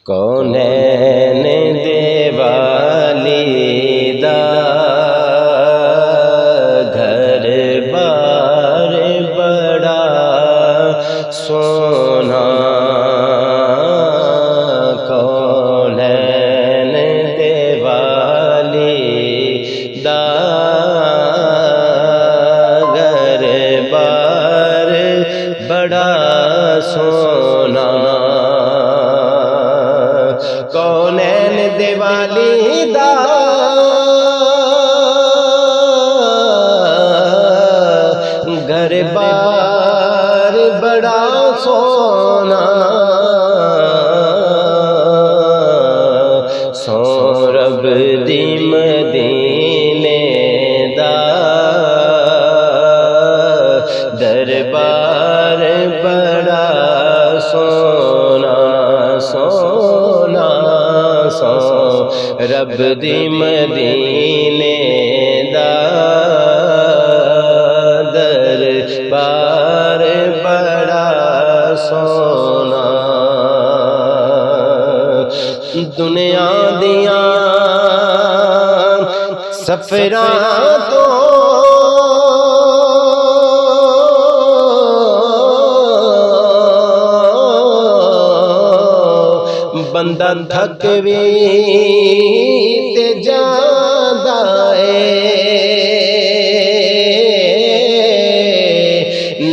کونین دیوالی دا گھر بار بڑا سونا، کونین دیوالی دا گھر بار بڑا سونا، کونین دیوالی دا گھر بار بڑا سونا، سو رب دی مدینے دا دربار بڑا سونا، سونا سو رب دی مدینے دا دربار بڑا سونا، دنیا دیاں سفراں تو بندہ تھک وی تے جاندا اے،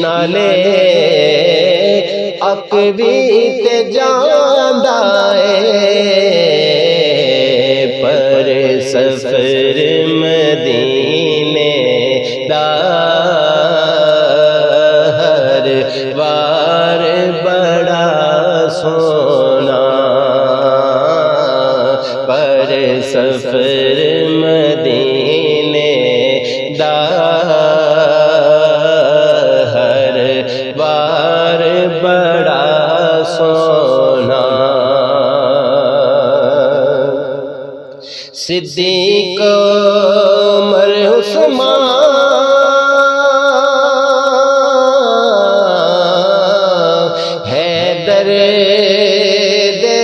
نالے اک وی تے جاندا اے، پر سفر مدینے دا ہر وار بڑا سونا، پر سفر مدینے دا ہر وار بڑا سونا، صدیق عمر عثمان حیدر دے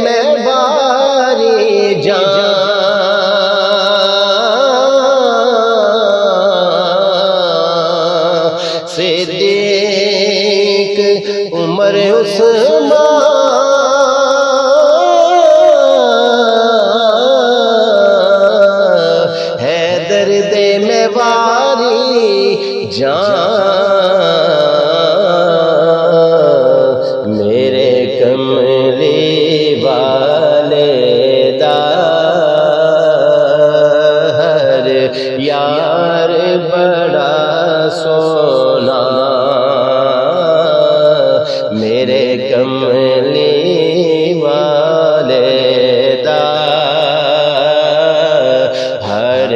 میں باری جان، صدیق عمر عثمان حیدر دے میں باری جان، میرے کملی والے دا ہر یار بڑا سونا، میرے کملی والے دا ہر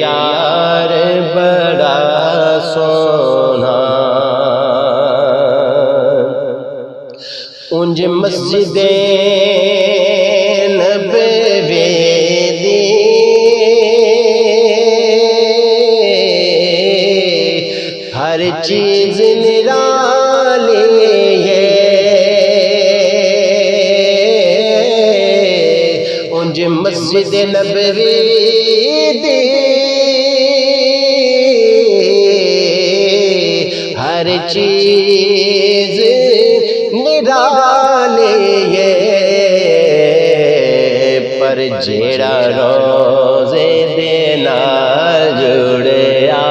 یار بڑا سونا، انج مسجد نبوی دی ہر چیز نرالی ہے، انج مسجد نبوی دی ہر چیز نرالی ہے، پر جیڑا روزے دے نال جڑیا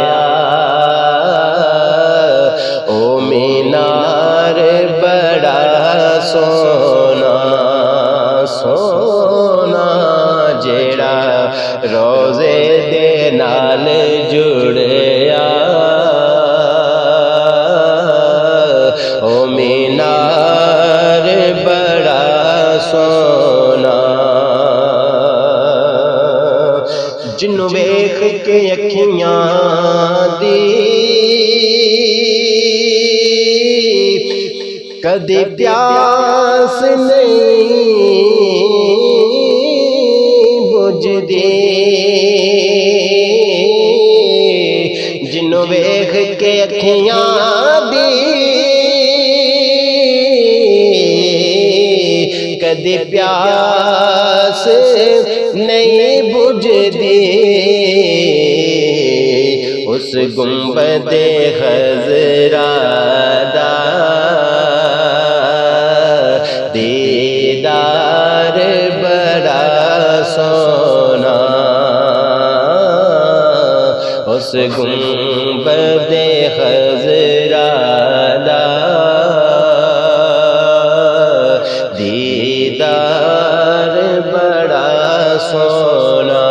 او مینار بڑا سونا، سونا جیڑا روزے دے نال جڑیا او مینار بڑا سونا، جنوں ویکھ کے اکھیاں دی کدی پیاس نہیں بجھدی، جنوں ویکھ کے اکھیاں دی کدی پیاس نہیں بجھتی اس گنبد خضرا دا دیدار بڑا سونا اس گنبد خضرا دا دیدار بڑا سونا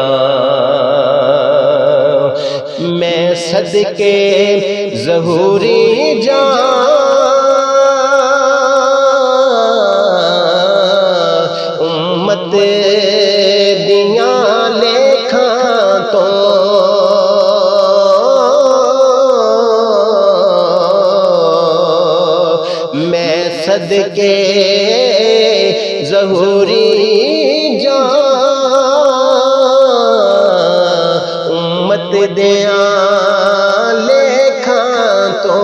میں صدقے ظہوری جان امت دیاں لیکھاں تو میں صدقے ظہوری جان امت دیاں لیکھاں تو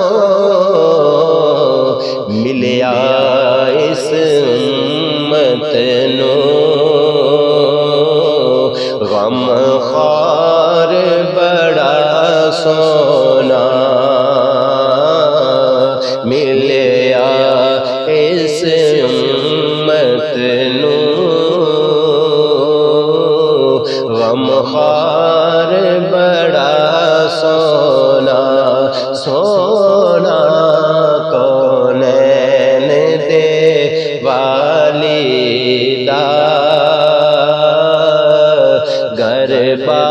ملیا اس امت نو غم خوار بڑا سونا ملیا اس امت نو غم خوار بڑا سونا سونا کونین دے والی دا گھر با